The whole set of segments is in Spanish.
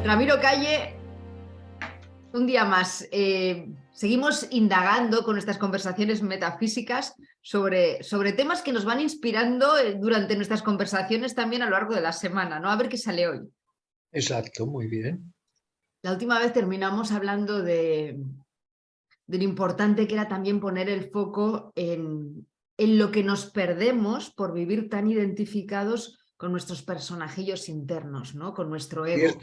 Ramiro Calle, un día más. Seguimos indagando con nuestras conversaciones metafísicas sobre temas que nos van inspirando durante nuestras conversaciones también a lo largo de la semana, ¿no? A ver qué sale hoy. Exacto, muy bien. La última vez terminamos hablando de lo importante que era también poner el foco en lo que nos perdemos por vivir tan identificados con nuestros personajillos internos, ¿no? Con nuestro ego.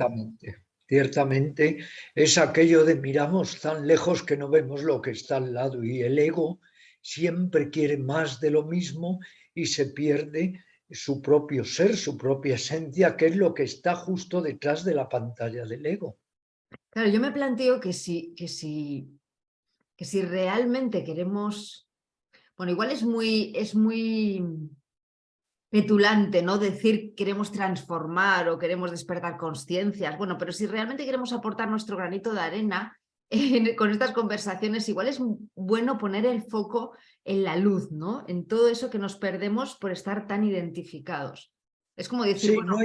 Ciertamente es aquello de miramos tan lejos que no vemos lo que está al lado y el ego siempre quiere más de lo mismo y se pierde su propio ser, su propia esencia, que es lo que está justo detrás de la pantalla del ego. Claro, yo me planteo que si realmente queremos, bueno, igual es muy petulante, ¿no? Decir queremos transformar o queremos despertar conciencias, bueno, pero si realmente queremos aportar nuestro granito de arena con estas conversaciones, igual es bueno poner el foco en la luz, ¿no? En todo eso que nos perdemos por estar tan identificados. Es como decir, Sí, bueno,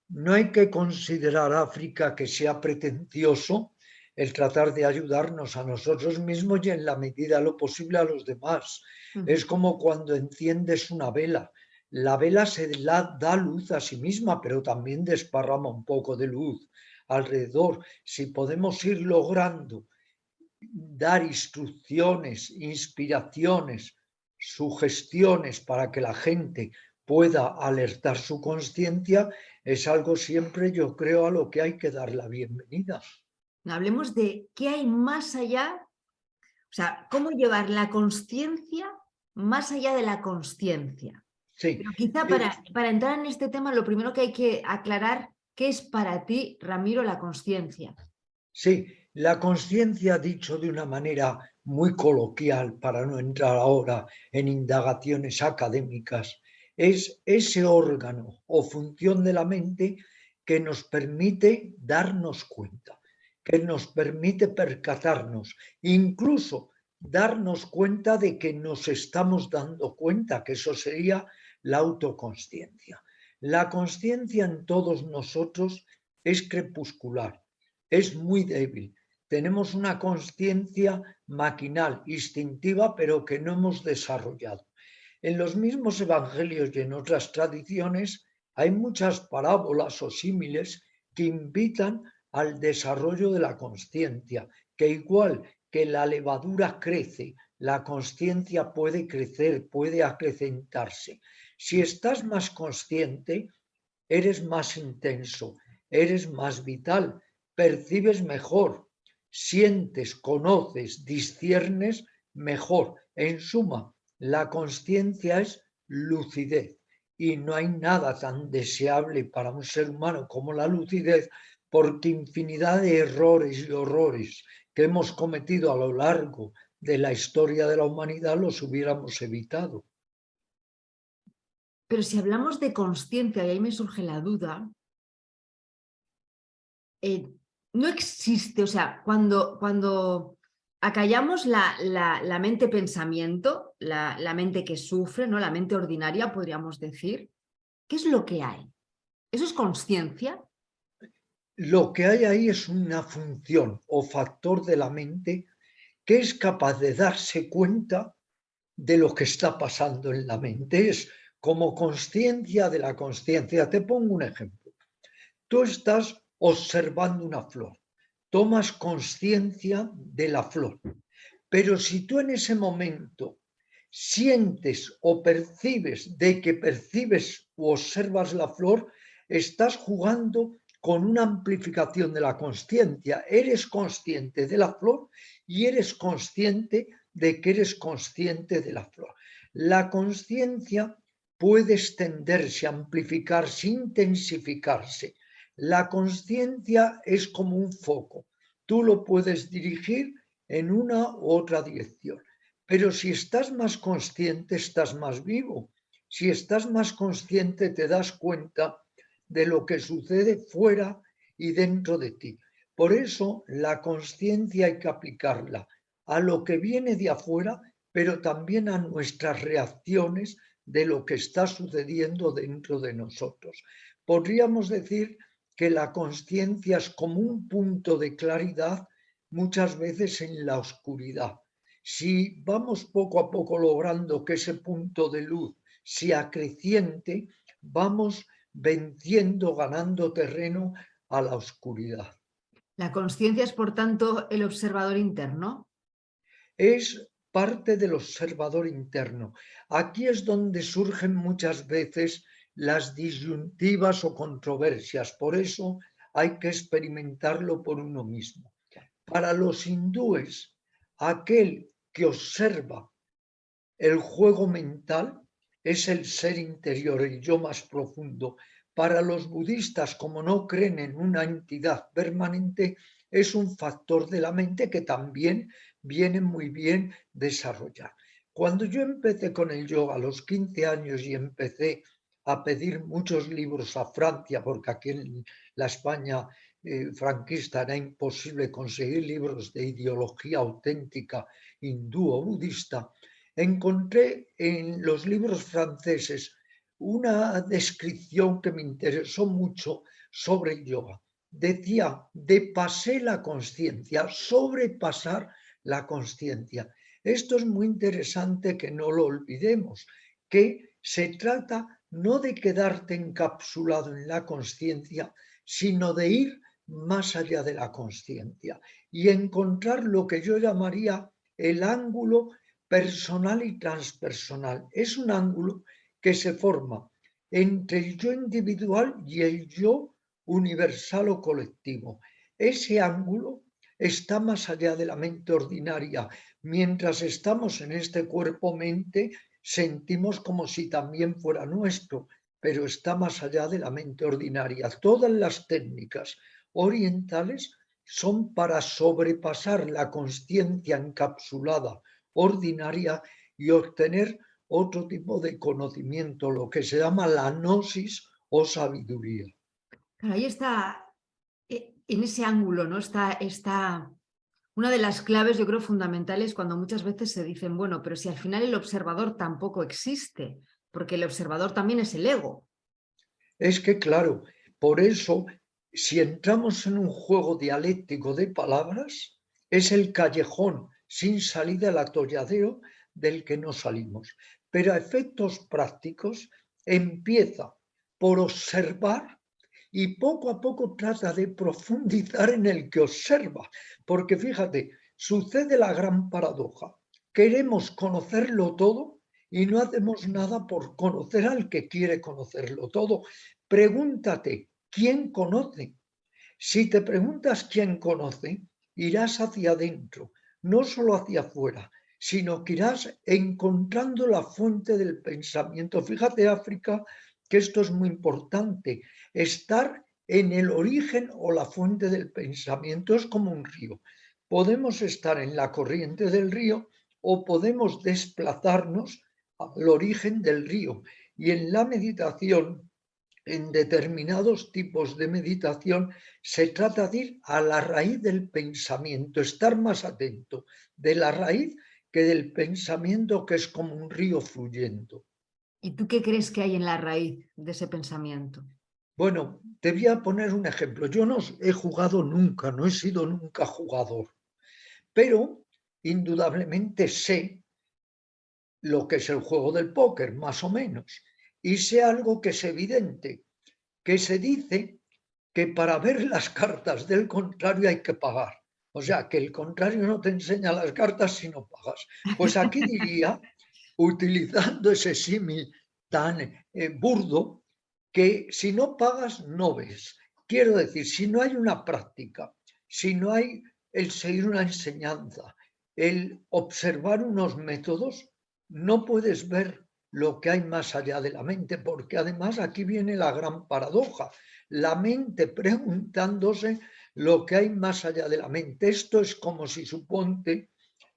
no hay que considerar África que sea pretencioso el tratar de ayudarnos a nosotros mismos y en la medida de lo posible a los demás. Es como cuando enciendes una vela. La vela da luz a sí misma, pero también desparrama un poco de luz alrededor. Si podemos ir logrando dar instrucciones, inspiraciones, sugestiones para que la gente pueda alertar su conciencia, es algo siempre, yo creo, a lo que hay que dar la bienvenida. hablemos de qué hay más allá, o sea, cómo llevar la consciencia más allá de la consciencia. Sí, Pero quizá para entrar en este tema, lo primero que hay que aclarar, ¿qué es para ti, Ramiro, la consciencia? sí, la conciencia, dicho de una manera muy coloquial, para no entrar ahora en indagaciones académicas, es ese órgano o función de la mente que nos permite darnos cuenta, que nos permite percatarnos, incluso darnos cuenta de que nos estamos dando cuenta, que eso sería la autoconsciencia. La consciencia en todos nosotros es crepuscular, es muy débil. Tenemos una conciencia maquinal, instintiva, pero que no hemos desarrollado. En los mismos evangelios y en otras tradiciones hay muchas parábolas o símiles que invitan al desarrollo de la conciencia, que igual que la levadura crece, la conciencia puede crecer, puede acrecentarse. Si estás más consciente, eres más intenso, eres más vital, percibes mejor, sientes, conoces, disciernes mejor. En suma, la consciencia es lucidez y no hay nada tan deseable para un ser humano como la lucidez, porque infinidad de errores y horrores que hemos cometido a lo largo de la historia de la humanidad los hubiéramos evitado. Pero si hablamos de consciencia, y ahí me surge la duda, no existe, o sea, cuando acallamos la mente pensamiento, la mente que sufre, ¿no? La mente ordinaria, podríamos decir, ¿qué es lo que hay? ¿Eso es consciencia? Lo que hay ahí es una función o factor de la mente que es capaz de darse cuenta de lo que está pasando en la mente. Es como conciencia de la conciencia. Te pongo un ejemplo. Tú estás observando una flor, tomas conciencia de la flor, pero si tú en ese momento sientes o percibes de que percibes o observas la flor, estás jugando con una amplificación de la conciencia. Eres consciente de la flor y eres consciente de que eres consciente de la flor. La conciencia puede extenderse, amplificarse, intensificarse. La conciencia es como un foco. Tú lo puedes dirigir en una u otra dirección. Pero si estás más consciente, estás más vivo. Si estás más consciente, te das cuenta de lo que sucede fuera y dentro de ti. Por eso la conciencia hay que aplicarla a lo que viene de afuera, pero también a nuestras reacciones de lo que está sucediendo dentro de nosotros. Podríamos decir que la consciencia es como un punto de claridad muchas veces en la oscuridad. Si vamos poco a poco logrando que ese punto de luz sea creciente, vamos venciendo, ganando terreno a la oscuridad. La conciencia es, por tanto, el observador interno. Es parte del observador interno. Aquí es donde surgen muchas veces las disyuntivas o controversias. Por eso hay que experimentarlo por uno mismo. Para los hindúes, aquel que observa el juego mental es el ser interior, el yo más profundo. Para los budistas, como no creen en una entidad permanente, es un factor de la mente que también viene muy bien desarrollar. Cuando yo empecé con el yoga a los 15 años y empecé a pedir muchos libros a Francia, porque aquí en la España franquista era imposible conseguir libros de ideología auténtica hindú o budista, encontré en los libros franceses una descripción que me interesó mucho sobre el yoga. Decía, depasé la consciencia, sobrepasar la consciencia. Esto es muy interesante que no lo olvidemos, que se trata no de quedarte encapsulado en la consciencia, sino de ir más allá de la consciencia y encontrar lo que yo llamaría el ángulo personal y transpersonal. Es un ángulo que se forma entre el yo individual y el yo universal o colectivo. Ese ángulo está más allá de la mente ordinaria. Mientras estamos en este cuerpo-mente, sentimos como si también fuera nuestro, pero está más allá de la mente ordinaria. Todas las técnicas orientales son para sobrepasar la consciencia encapsulada ordinaria y obtener otro tipo de conocimiento, lo que se llama la gnosis o sabiduría. Claro, ahí está, en ese ángulo, ¿no? Está una de las claves, yo creo, fundamentales cuando muchas veces se dicen, bueno, pero si al final el observador tampoco existe, porque el observador también es el ego. Es que, claro, por eso, si entramos en un juego dialéctico de palabras, es el callejón sin salida, el atolladero del que no salimos. Pero a efectos prácticos empieza por observar y poco a poco trata de profundizar en el que observa. Porque fíjate, sucede la gran paradoja. Queremos conocerlo todo y no hacemos nada por conocer al que quiere conocerlo todo. Pregúntate, ¿quién conoce? Si te preguntas quién conoce, irás hacia adentro, no solo hacia afuera, sino que irás encontrando la fuente del pensamiento. Fíjate, África, que esto es muy importante. Estar en el origen o la fuente del pensamiento es como un río. Podemos estar en la corriente del río o podemos desplazarnos al origen del río. Y en la meditación, en determinados tipos de meditación, se trata de ir a la raíz del pensamiento, estar más atento de la raíz que del pensamiento, que es como un río fluyendo. ¿Y tú qué crees que hay en la raíz de ese pensamiento? Bueno, te voy a poner un ejemplo. Yo no he jugado nunca, no he sido nunca jugador, pero indudablemente sé lo que es el juego del póker, más o menos, y sé algo que es evidente, que se dice que para ver las cartas del contrario hay que pagar. O sea, que el contrario no te enseña las cartas si no pagas. Pues aquí diría, utilizando ese símil tan burdo, que si no pagas, no ves. Quiero decir, si no hay una práctica, si no hay el seguir una enseñanza, el observar unos métodos, no puedes ver lo que hay más allá de la mente, porque además aquí viene la gran paradoja, la mente preguntándose lo que hay más allá de la mente. Esto es como si, suponte,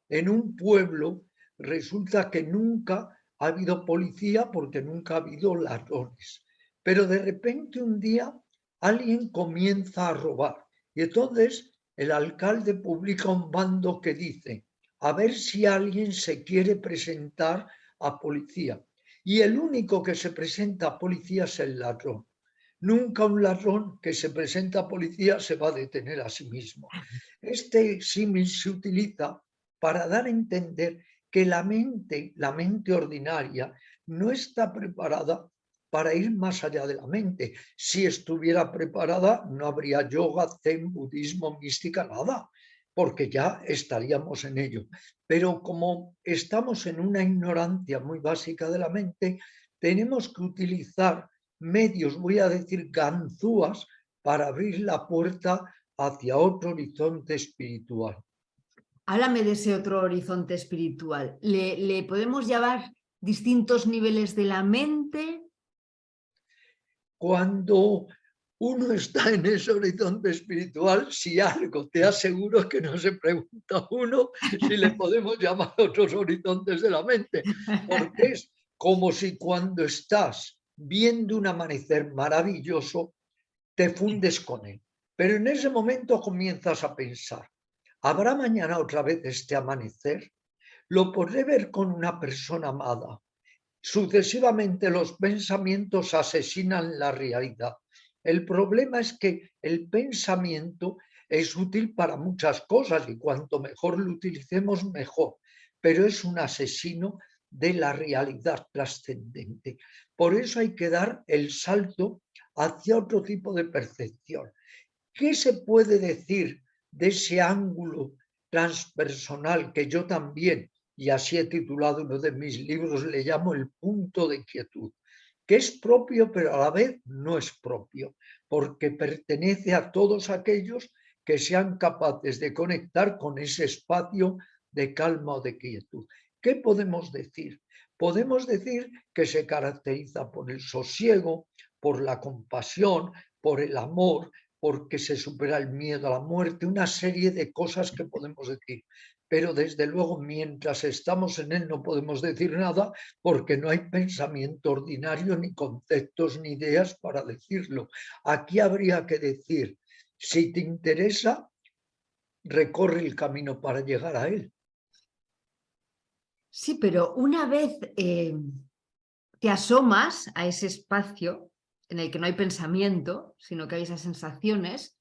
en un pueblo resulta que nunca ha habido policía porque nunca ha habido ladrones, pero de repente un día alguien comienza a robar y entonces el alcalde publica un bando que dice: a ver si alguien se quiere presentar a policía. Y el único que se presenta a policía es el ladrón. Nunca un ladrón que se presenta a policía se va a detener a sí mismo. Este símil se utiliza para dar a entender que la mente ordinaria, no está preparada para ir más allá de la mente. Si estuviera preparada, no habría yoga, zen, budismo, mística, nada, porque ya estaríamos en ello. Pero como estamos en una ignorancia muy básica de la mente, tenemos que utilizar medios, voy a decir ganzúas, para abrir la puerta hacia otro horizonte espiritual. Háblame de ese otro horizonte espiritual. ¿Le podemos llamar distintos niveles de la mente? Cuando uno está en ese horizonte espiritual, si algo te aseguro que no se pregunta uno si le podemos llamar otros horizontes de la mente, porque es como si cuando estás viendo un amanecer maravilloso, te fundes con él. Pero en ese momento comienzas a pensar, ¿habrá mañana otra vez este amanecer? ¿Lo podré ver con una persona amada? Sucesivamente los pensamientos asesinan la realidad. El problema es que el pensamiento es útil para muchas cosas y cuanto mejor lo utilicemos, mejor, pero es un asesino de la realidad trascendente. Por eso hay que dar el salto hacia otro tipo de percepción. ¿Qué se puede decir de ese ángulo transpersonal que yo también, y así he titulado uno de mis libros, le llamo el punto de quietud, que es propio pero a la vez no es propio, porque pertenece a todos aquellos que sean capaces de conectar con ese espacio de calma o de quietud? ¿Qué podemos decir? Podemos decir que se caracteriza por el sosiego, por la compasión, por el amor, porque se supera el miedo a la muerte, una serie de cosas que podemos decir. Pero desde luego, mientras estamos en él, no podemos decir nada porque no hay pensamiento ordinario, ni conceptos, ni ideas para decirlo. Aquí habría que decir, si te interesa, recorre el camino para llegar a él. Sí, pero una vez te asomas a ese espacio en el que no hay pensamiento, sino que hay esas sensaciones,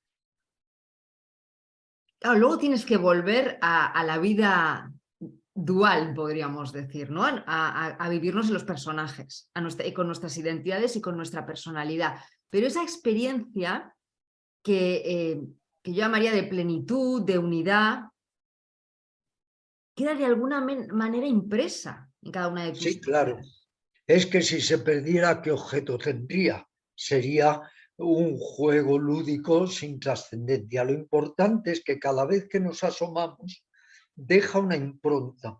claro, luego tienes que volver a la vida dual, podríamos decir, ¿no? A vivirnos en los personajes, con nuestras identidades y con nuestra personalidad. Pero esa experiencia que yo llamaría de plenitud, de unidad, queda de alguna manera impresa en cada una de tus Sí, claro. vidas. Es que si se perdiera, ¿qué objeto tendría? Sería un juego lúdico sin trascendencia. Lo importante es que cada vez que nos asomamos, deja una impronta,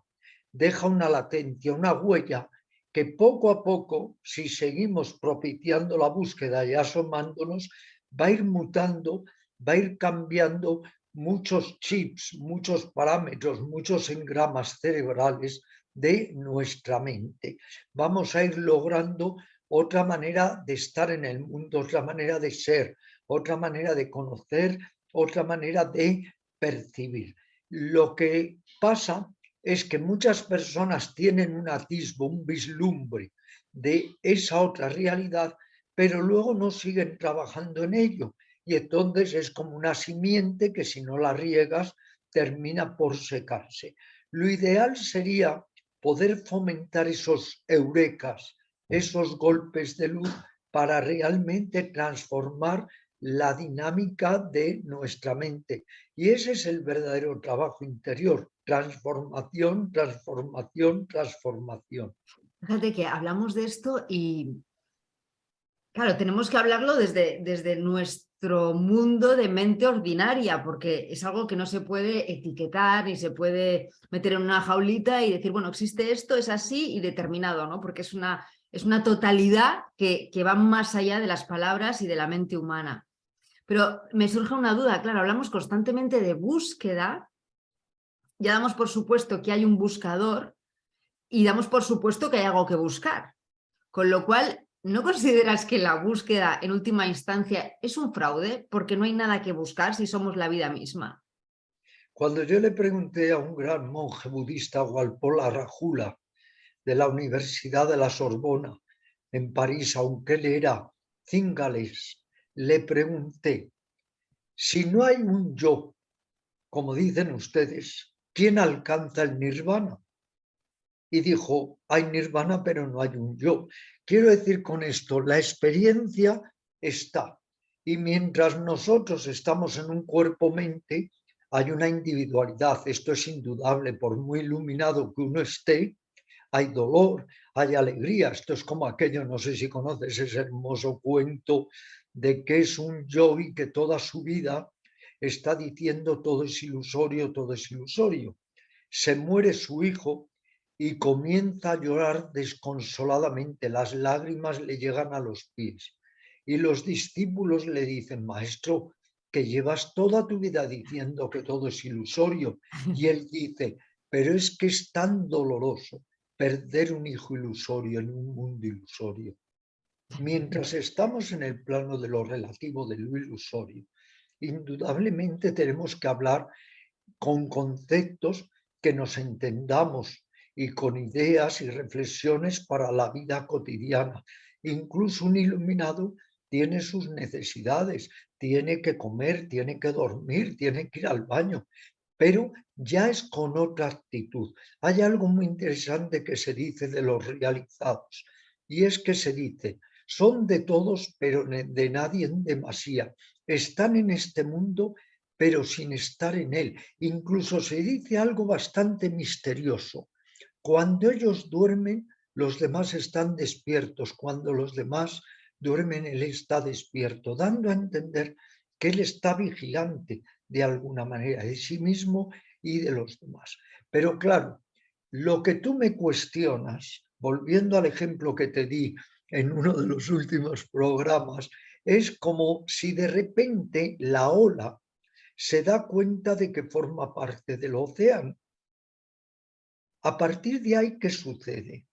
deja una latencia, una huella que poco a poco, si seguimos propiciando la búsqueda y asomándonos, va a ir mutando, va a ir cambiando muchos chips, muchos parámetros, muchos engramas cerebrales de nuestra mente. Vamos a ir logrando otra manera de estar en el mundo, otra manera de ser, otra manera de conocer, otra manera de percibir. Lo que pasa es que muchas personas tienen un atisbo, un vislumbre de esa otra realidad, pero luego no siguen trabajando en ello. Y entonces es como una simiente que si no la riegas termina por secarse. Lo ideal sería poder fomentar esos eurekas, esos golpes de luz para realmente transformar la dinámica de nuestra mente. Y ese es el verdadero trabajo interior, transformación, transformación, transformación. Fíjate que hablamos de esto y, claro, tenemos que hablarlo desde nuestro mundo de mente ordinaria, porque es algo que no se puede etiquetar ni se puede meter en una jaulita y decir, bueno, existe esto, es así y determinado, ¿no? Porque es una totalidad que va más allá de las palabras y de la mente humana. Pero me surge una duda, claro, hablamos constantemente de búsqueda, ya damos por supuesto que hay un buscador y damos por supuesto que hay algo que buscar. Con lo cual, ¿no consideras que la búsqueda en última instancia es un fraude porque no hay nada que buscar si somos la vida misma? Cuando yo le pregunté a un gran monje budista, Walpola Rajula, de la Universidad de la Sorbona, en París, aunque él era cingales, le pregunté, si no hay un yo, como dicen ustedes, ¿quién alcanza el nirvana? Y dijo, hay nirvana, pero no hay un yo. Quiero decir con esto, la experiencia está. Y mientras nosotros estamos en un cuerpo-mente, hay una individualidad. Esto es indudable, por muy iluminado que uno esté, hay dolor, hay alegría. Esto es como aquello, no sé si conoces ese hermoso cuento de que es un yogi que toda su vida está diciendo todo es ilusorio, todo es ilusorio. Se muere su hijo y comienza a llorar desconsoladamente. Las lágrimas le llegan a los pies. Y los discípulos le dicen, maestro, que llevas toda tu vida diciendo que todo es ilusorio. Y él dice, pero es que es tan doloroso perder un hijo ilusorio en un mundo ilusorio. Mientras estamos en el plano de lo relativo, de lo ilusorio, indudablemente tenemos que hablar con conceptos que nos entendamos y con ideas y reflexiones para la vida cotidiana. Incluso un iluminado tiene sus necesidades, tiene que comer, tiene que dormir, tiene que ir al baño, pero ya es con otra actitud. Hay algo muy interesante que se dice de los realizados, y es que se dice, son de todos, pero de nadie en demasía. Están en este mundo, pero sin estar en él. Incluso se dice algo bastante misterioso. Cuando ellos duermen, los demás están despiertos. Cuando los demás duermen, él está despierto, dando a entender que él está vigilante de alguna manera de sí mismo y de los demás. Pero claro, lo que tú me cuestionas, volviendo al ejemplo que te di en uno de los últimos programas, es como si de repente la ola se da cuenta de que forma parte del océano. A partir de ahí, ¿qué sucede?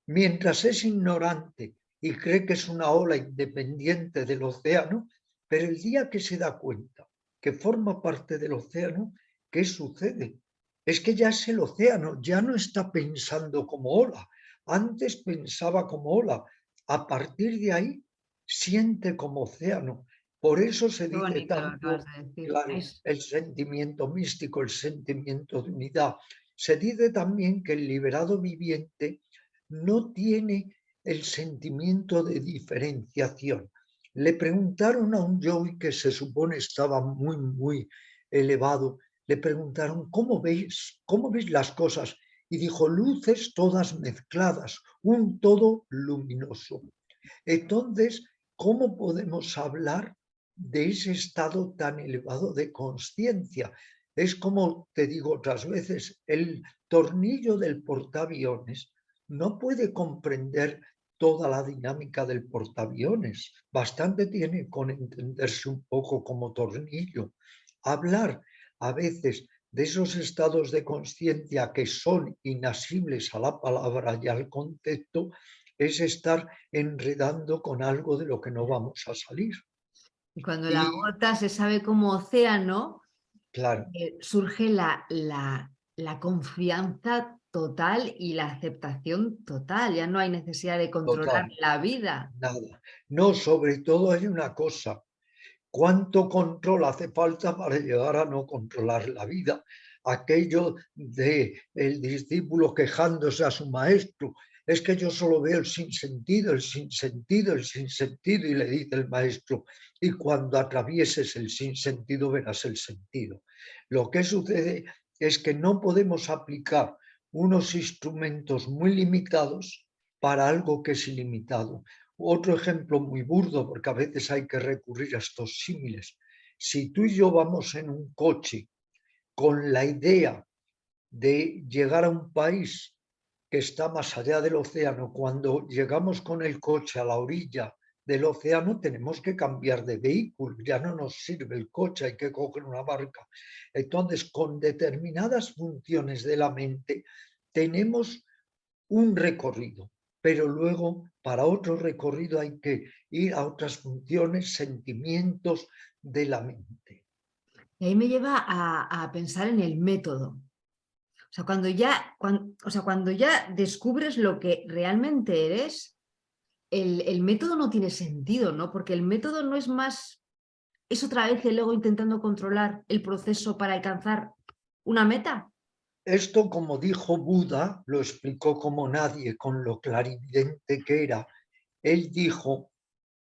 Mientras es ignorante y cree que es una ola independiente del océano, pero el día que se da cuenta que forma parte del océano, ¿qué sucede? Es que ya es el océano, ya no está pensando como ola. Antes pensaba como ola. A partir de ahí, siente como océano. Por eso se Qué dice bonito lo que acabas tanto, de decir. claro, el sentimiento místico, el sentimiento de unidad. Se dice también que el liberado viviente no tiene el sentimiento de diferenciación. Le preguntaron a un yogi que se supone estaba muy elevado, le preguntaron, ¿cómo veis las cosas? Y dijo, luces todas mezcladas, un todo luminoso. Entonces, ¿cómo podemos hablar de ese estado tan elevado de conciencia? Es como te digo otras veces, el tornillo del portaaviones no puede comprender toda la dinámica del portaaviones. Bastante tiene con entenderse un poco como tornillo. Hablar a veces de esos estados de conciencia que son inasibles a la palabra y al concepto, es estar enredando con algo de lo que no vamos a salir. Y cuando la Y gota se sabe como océano, claro, surge la confianza total y la aceptación total. Ya no hay necesidad de controlar total, la vida. nada. No, sobre todo hay una cosa. ¿Cuánto control hace falta para llegar a no controlar la vida? Aquello de el discípulo quejándose a su maestro, es que yo solo veo el sinsentido, el sinsentido, el sinsentido, y le dice el maestro, y cuando atravieses el sinsentido verás el sentido. Lo que sucede es que no podemos aplicar unos instrumentos muy limitados para algo que es ilimitado. Otro ejemplo muy burdo, porque a veces hay que recurrir a estos símiles. Si tú y yo vamos en un coche con la idea de llegar a un país que está más allá del océano, cuando llegamos con el coche a la orilla del océano tenemos que cambiar de vehículo, ya no nos sirve el coche, hay que coger una barca. Entonces, con determinadas funciones de la mente tenemos un recorrido, pero luego para otro recorrido hay que ir a otras funciones, sentimientos de la mente. Y ahí me lleva a pensar en el método. O sea, cuando ya descubres lo que realmente eres, el método no tiene sentido, ¿no? Porque el método no es más, es otra vez el ego intentando controlar el proceso para alcanzar una meta. Esto, como dijo Buda, lo explicó como nadie, con lo clarividente que era. Él dijo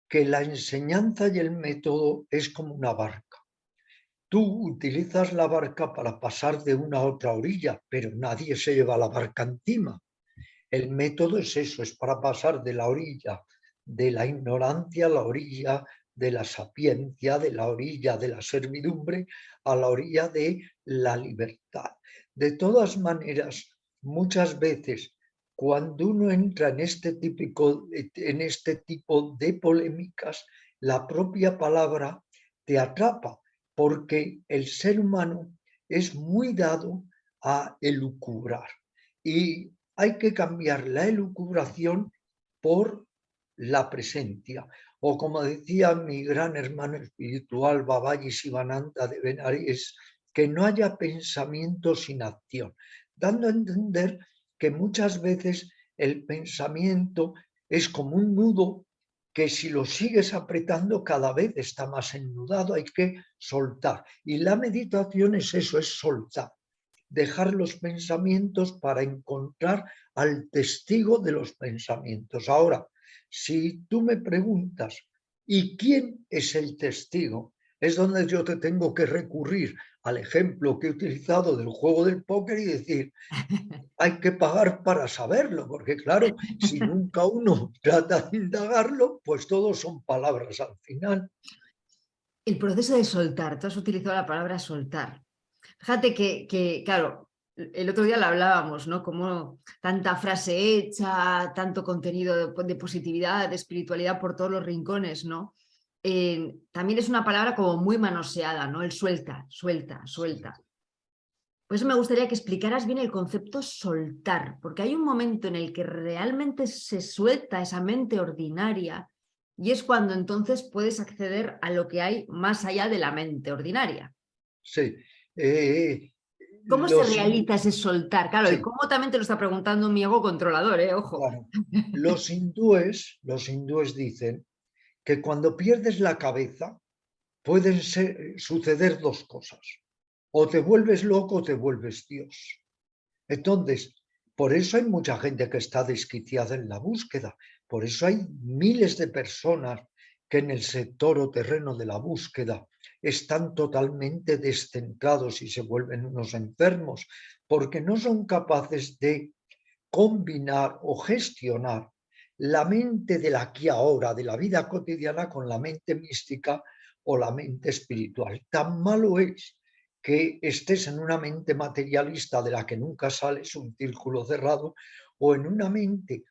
que la enseñanza y el método es como una barca. Tú utilizas la barca para pasar de una a otra orilla, pero nadie se lleva la barca encima. El método es eso, es para pasar de la orilla de la ignorancia a la orilla de la sapiencia, de la orilla de la servidumbre a la orilla de la libertad. De todas maneras, muchas veces cuando uno entra en este tipo de polémicas, la propia palabra te atrapa, porque el ser humano es muy dado a elucubrar. Y hay que cambiar la elucubración por la presencia. O como decía mi gran hermano espiritual Babaji Sivananda de Benares, que no haya pensamiento sin acción, dando a entender que muchas veces el pensamiento es como un nudo que si lo sigues apretando cada vez está más ennudado, hay que soltar. Y la meditación es eso, es soltar, dejar los pensamientos para encontrar al testigo de los pensamientos. Ahora, si tú me preguntas, ¿y quién es el testigo? Es donde yo te tengo que recurrir al ejemplo que he utilizado del juego del póker y decir, hay que pagar para saberlo, porque claro, si nunca uno trata de indagarlo, pues todo son palabras al final. El proceso de soltar, tú has utilizado la palabra soltar. Fíjate que, claro, el otro día lo hablábamos, ¿no? Como tanta frase hecha, tanto contenido de positividad, de espiritualidad por todos los rincones, ¿no? También es una palabra como muy manoseada, ¿no? El suelta, suelta, suelta. Por eso me gustaría que explicaras bien el concepto soltar, porque hay un momento en el que realmente se suelta esa mente ordinaria y es cuando entonces puedes acceder a lo que hay más allá de la mente ordinaria. Sí. ¿Cómo se Los, realiza ese soltar? Claro, y sí, cómo también te lo está preguntando mi ego controlador, ojo. claro. Los hindúes dicen que cuando pierdes la cabeza pueden suceder dos cosas. O te vuelves loco o te vuelves Dios. Entonces, por eso hay mucha gente que está desquiciada en la búsqueda. Por eso hay miles de personas que en el sector o terreno de la búsqueda están totalmente descentrados y se vuelven unos enfermos, porque no son capaces de combinar o gestionar la mente del aquí ahora, de la vida cotidiana, con la mente mística o la mente espiritual. Tan malo es que estés en una mente materialista de la que nunca sales, un círculo cerrado, o en una mente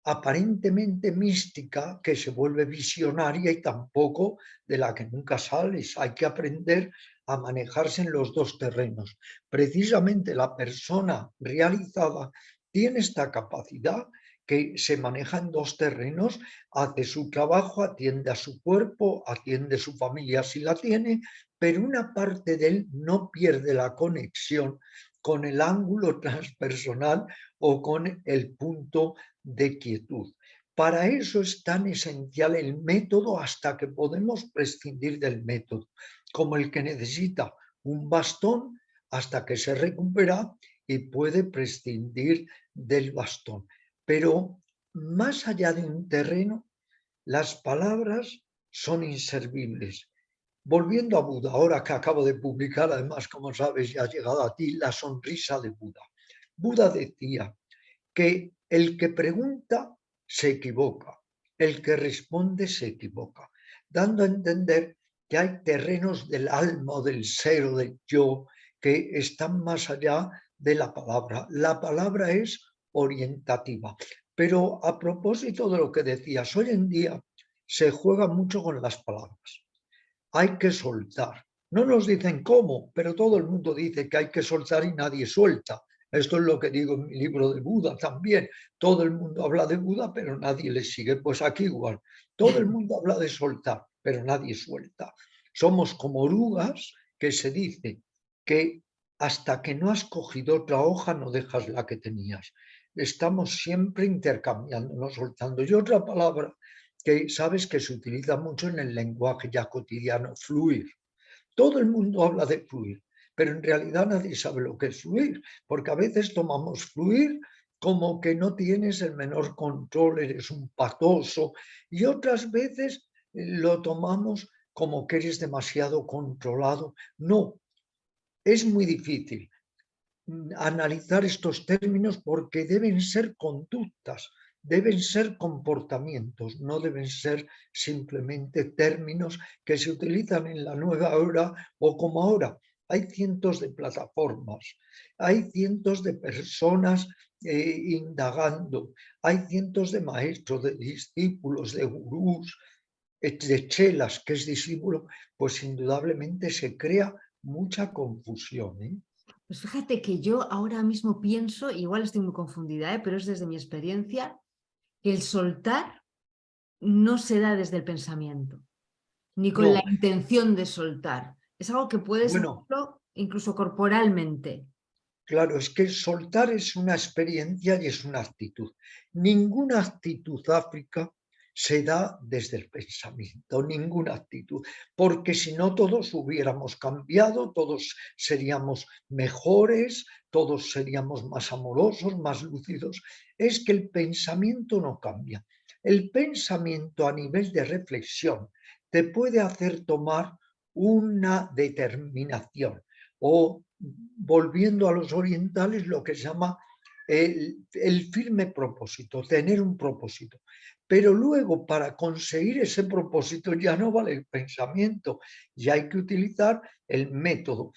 aparentemente mística que se vuelve visionaria y tampoco de la que nunca sales. Hay que aprender a manejarse en los dos terrenos. Precisamente la persona realizada tiene esta capacidad que se maneja en dos terrenos, hace su trabajo, atiende a su cuerpo, atiende a su familia si la tiene, pero una parte de él no pierde la conexión con el ángulo transpersonal o con el punto de quietud. Para eso es tan esencial el método hasta que podemos prescindir del método, como el que necesita un bastón hasta que se recupera y puede prescindir del bastón. Pero más allá de un terreno, las palabras son inservibles. Volviendo a Buda, ahora que acabo de publicar, además, como sabes, ya ha llegado a ti, La sonrisa de Buda. Buda decía que el que pregunta se equivoca, el que responde se equivoca, dando a entender que hay terrenos del alma o del ser o del yo que están más allá de la palabra. La palabra es orientativa. Pero a propósito de lo que decías, hoy en día se juega mucho con las palabras. Hay que soltar. No nos dicen cómo, pero todo el mundo dice que hay que soltar y nadie suelta. Esto es lo que digo en mi libro de Buda también. Todo el mundo habla de Buda, pero nadie le sigue. Pues aquí igual. Todo el mundo habla de soltar, pero nadie suelta. Somos como orugas que se dice que hasta que no has cogido otra hoja no dejas la que tenías. Estamos siempre intercambiando, no soltando. Y otra palabra que sabes que se utiliza mucho en el lenguaje ya cotidiano, fluir. Todo el mundo habla de fluir, pero en realidad nadie sabe lo que es fluir, porque a veces tomamos fluir como que no tienes el menor control, eres un patoso, y otras veces lo tomamos como que eres demasiado controlado. No, es muy difícil analizar estos términos porque deben ser conductas, deben ser comportamientos, no deben ser simplemente términos que se utilizan en la nueva hora o como ahora. Hay cientos de plataformas, hay cientos de personas indagando, hay cientos de maestros, de discípulos, de gurús, de chelas, que es discípulo, pues indudablemente se crea mucha confusión, ¿eh? Pues fíjate que yo ahora mismo pienso, igual estoy muy confundida, pero es desde mi experiencia, que el soltar no se da desde el pensamiento, ni con la No, intención de soltar. Es algo que puedes bueno, hacerlo incluso corporalmente. claro, es que soltar es una experiencia y es una actitud. Ninguna actitud, África, se da desde el pensamiento, ninguna actitud, porque si no todos hubiéramos cambiado, todos seríamos mejores, todos seríamos más amorosos, más lúcidos. Es que el pensamiento no cambia. El pensamiento a nivel de reflexión te puede hacer tomar una determinación o, volviendo a los orientales, lo que se llama el firme propósito, tener un propósito. Pero luego, para conseguir ese propósito, ya no vale el pensamiento, ya hay que utilizar el método.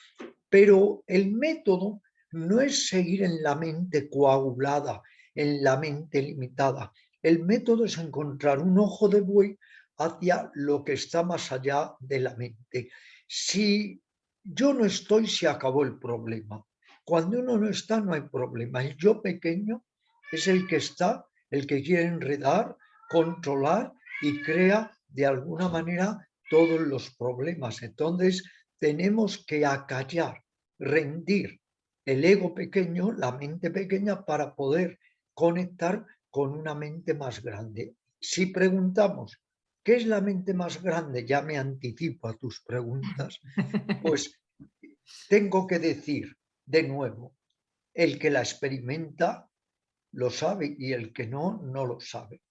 Pero el método no es seguir en la mente coagulada, en la mente limitada. El método es encontrar un ojo de buey hacia lo que está más allá de la mente. Si yo no estoy, se acabó el problema. Cuando uno no está, no hay problema. El yo pequeño es el que está, el que quiere enredar, controlar y crea de alguna manera todos los problemas. Entonces, tenemos que acallar, rendir el ego pequeño, la mente pequeña, para poder conectar con una mente más grande. Si preguntamos, ¿qué es la mente más grande? Ya me anticipo a tus preguntas. Pues tengo que decir de nuevo, el que la experimenta lo sabe y el que no, no lo sabe.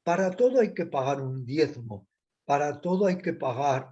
Para todo hay que pagar un diezmo, para todo hay que pagar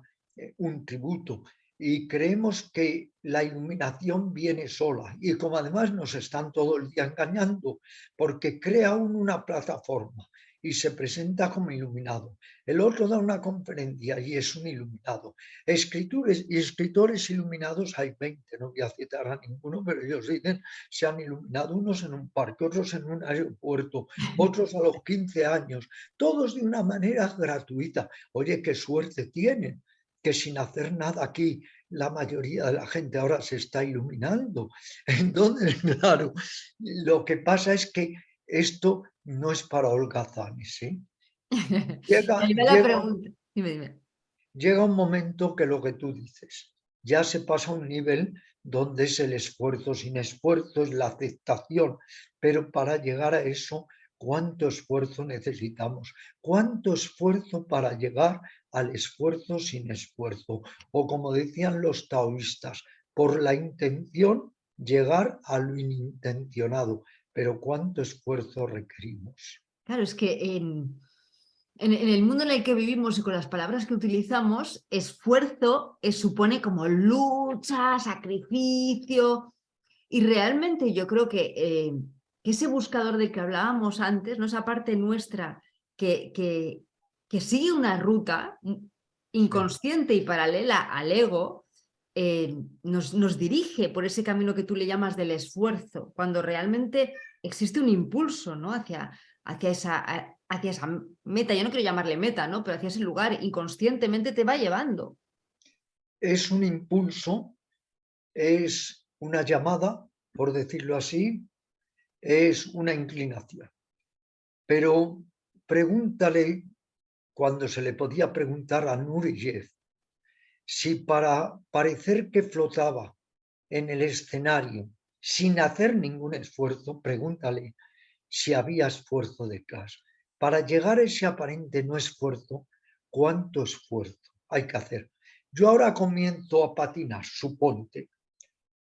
un tributo. Y creemos que la iluminación viene sola. Y como además nos están todo el día engañando, porque crea una plataforma y se presenta como iluminado. El otro da una conferencia y es un iluminado. Escritores y escritores iluminados hay 20, no voy a citar a ninguno, pero ellos dicen se han iluminado, unos en un parque, otros en un aeropuerto, otros a los 15 años, todos de una manera gratuita. Oye, qué suerte tienen, que sin hacer nada aquí la mayoría de la gente ahora se está iluminando. Entonces, claro, lo que pasa es que esto no es para holgazanes, ¿eh? Y ahí va la Llega, pregunta. Dime, dime. llega un momento que lo que tú dices, ya se pasa a un nivel donde es el esfuerzo sin esfuerzo, es la aceptación, pero para llegar a eso, ¿cuánto esfuerzo necesitamos? ¿Cuánto esfuerzo para llegar al esfuerzo sin esfuerzo? O como decían los taoístas, por la intención llegar a lo inintencionado, pero ¿cuánto esfuerzo requerimos? Claro, es que en el mundo en el que vivimos y con las palabras que utilizamos, esfuerzo supone como lucha, sacrificio, y realmente yo creo que ese buscador del que hablábamos antes, ¿no? Esa parte nuestra que sigue una ruta Sí. inconsciente y paralela al ego, nos dirige por ese camino que tú le llamas del esfuerzo, cuando realmente existe un impulso, ¿no? hacia esa meta. Yo no quiero llamarle meta, ¿no? Pero hacia ese lugar, inconscientemente te va llevando. Es un impulso, es una llamada, por decirlo así, es una inclinación. Pero pregúntale, cuando se le podía preguntar a Nureyev, si para parecer que flotaba en el escenario sin hacer ningún esfuerzo, pregúntale si había esfuerzo detrás. para llegar a ese aparente no esfuerzo, ¿cuánto esfuerzo hay que hacer? Yo ahora comienzo a patinar, suponte,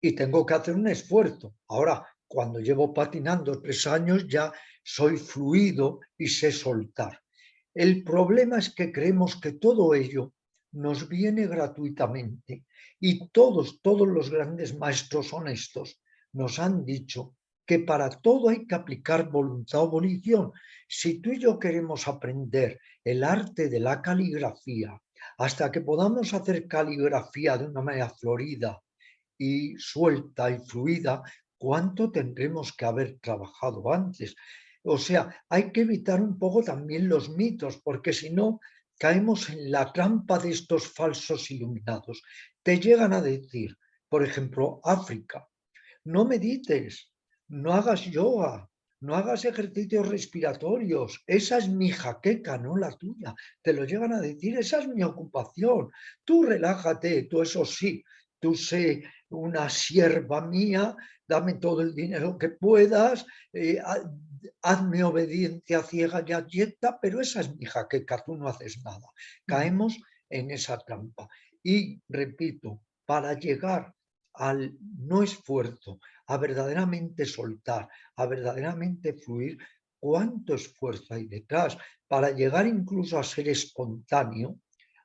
y tengo que hacer un esfuerzo. Ahora, cuando llevo patinando 3 años, ya soy fluido y sé soltar. El problema es que creemos que todo ello nos viene gratuitamente y todos los grandes maestros honestos nos han dicho que para todo hay que aplicar voluntad o volición. Si tú y yo queremos aprender el arte de la caligrafía, hasta que podamos hacer caligrafía de una manera florida y suelta y fluida, ¿cuánto tendremos que haber trabajado antes? O sea, hay que evitar un poco también los mitos, porque si no, caemos en la trampa de estos falsos iluminados. Te llegan a decir, por ejemplo, África, no medites, no hagas yoga, no hagas ejercicios respiratorios, esa es mi jaqueca, no la tuya. Te lo llegan a decir, esa es mi ocupación. Tú relájate, tú eso sí, tú sé una sierva mía, dame todo el dinero que puedas, hazme obediencia ciega y abyecta, pero esa es mi jaqueca, tú no haces nada. Caemos en esa trampa. Y repito, para llegar al no esfuerzo, a verdaderamente soltar, a verdaderamente fluir, ¿cuánto esfuerzo hay detrás? Para llegar incluso a ser espontáneo,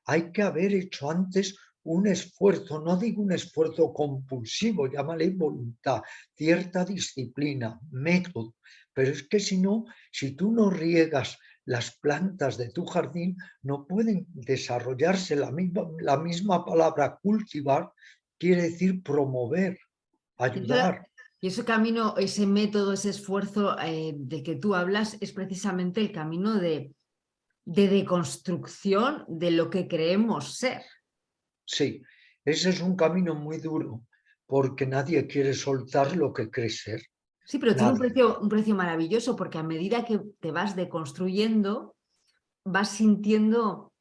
hay que haber hecho antes un esfuerzo, no digo un esfuerzo compulsivo, llámale voluntad, cierta disciplina, método, pero es que si no, si tú no riegas las plantas de tu jardín, no pueden desarrollarse. La misma palabra cultivar quiere decir promover, ayudar. Y ese camino, ese método, ese esfuerzo del que tú hablas es precisamente el camino de deconstrucción de lo que creemos ser. Sí, ese es un camino muy duro, porque nadie quiere soltar lo que cree ser. Sí, pero tiene Nadie. un precio maravilloso porque a medida que te vas deconstruyendo, vas sintiendo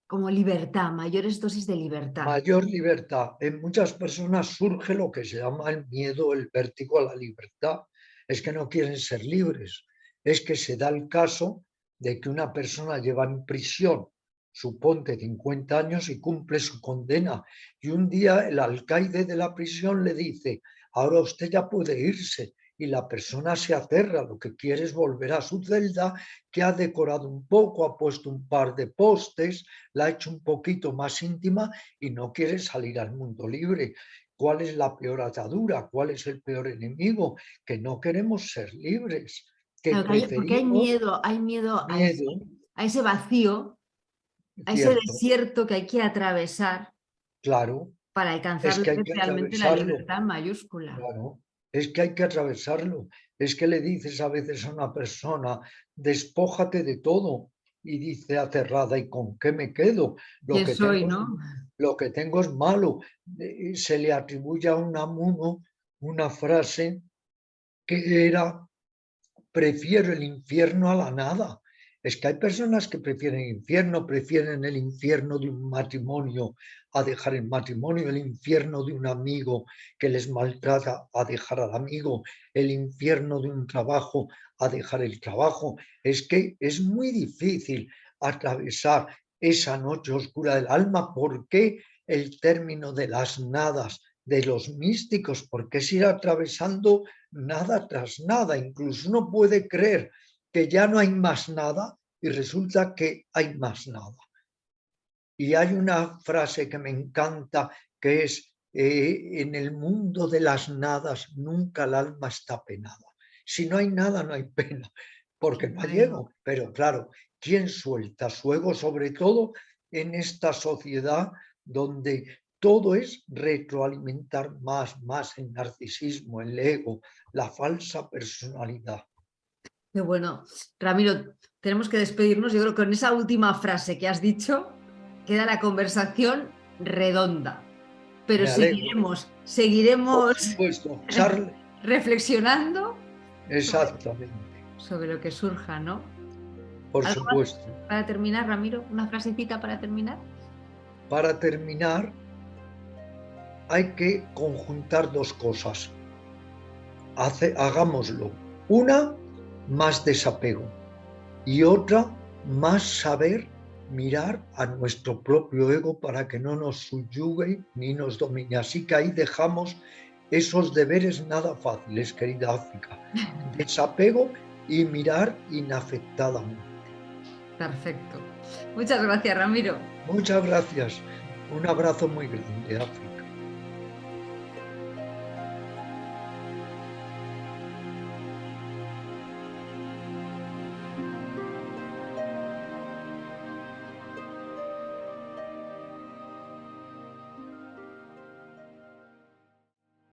como libertad, mayores dosis de libertad. Mayor libertad. En muchas personas surge lo que se llama el miedo, el vértigo a la libertad. Es que no quieren ser libres. Es que se da el caso de que una persona lleva en prisión, suponte 50 años y cumple su condena. Y un día el alcaide de la prisión le dice, ahora usted ya puede irse. Y la persona se aterra, lo que quiere es volver a su celda, que ha decorado un poco, ha puesto un par de postes, la ha hecho un poquito más íntima y no quiere salir al mundo libre. ¿Cuál es la peor atadura? ¿Cuál es el peor enemigo? Que no queremos ser libres, que Claro, porque preferimos hay miedo miedo, a ese vacío, a ese cierto, desierto que hay que atravesar claro, para es alcanzar lo que que hay es que realmente la atravesarlo, libertad mayúscula. claro, es que hay que atravesarlo. Es que le dices a veces a una persona, despójate de todo, y dice aterrada, ¿y con qué me quedo? Lo ¿Quién que soy, tengo es, no? lo que tengo es malo. Se le atribuye a Unamuno una frase que era, prefiero el infierno a la nada. Es que hay personas que prefieren el infierno, prefieren el infierno de un matrimonio a dejar el matrimonio, el infierno de un amigo que les maltrata a dejar al amigo, el infierno de un trabajo a dejar el trabajo. Es que es muy difícil atravesar esa noche oscura del alma. ¿Por qué el término de las nadas de los místicos? Porque es ir atravesando nada tras nada. Incluso uno puede creer que ya no hay más nada y resulta que hay más nada. Y hay una frase que me encanta que es, en el mundo de las nadas nunca el alma está penada. Si no hay nada, no hay pena, porque no hay ego. Pero claro, ¿quién suelta su ego? Sobre todo en esta sociedad donde todo es retroalimentar más el narcisismo, el ego, la falsa personalidad. Qué bueno. Ramiro, tenemos que despedirnos. Yo creo que con esa última frase que has dicho queda la conversación redonda. Pero Me alegro. Por seguiremos supuesto, Charles, reflexionando sobre, exactamente, sobre lo que surja, ¿no? por ¿Algo más supuesto. para terminar, Ramiro? ¿Una frasecita para terminar? Para terminar, hay que conjuntar dos cosas. Hagámoslo. Una, más desapego. y otra, más saber mirar a nuestro propio ego para que no nos subyugue ni nos domine. Así que ahí dejamos esos deberes nada fáciles, querida África. Desapego y mirar inafectadamente. Perfecto. Muchas gracias, Ramiro. Muchas gracias. Un abrazo muy grande, África.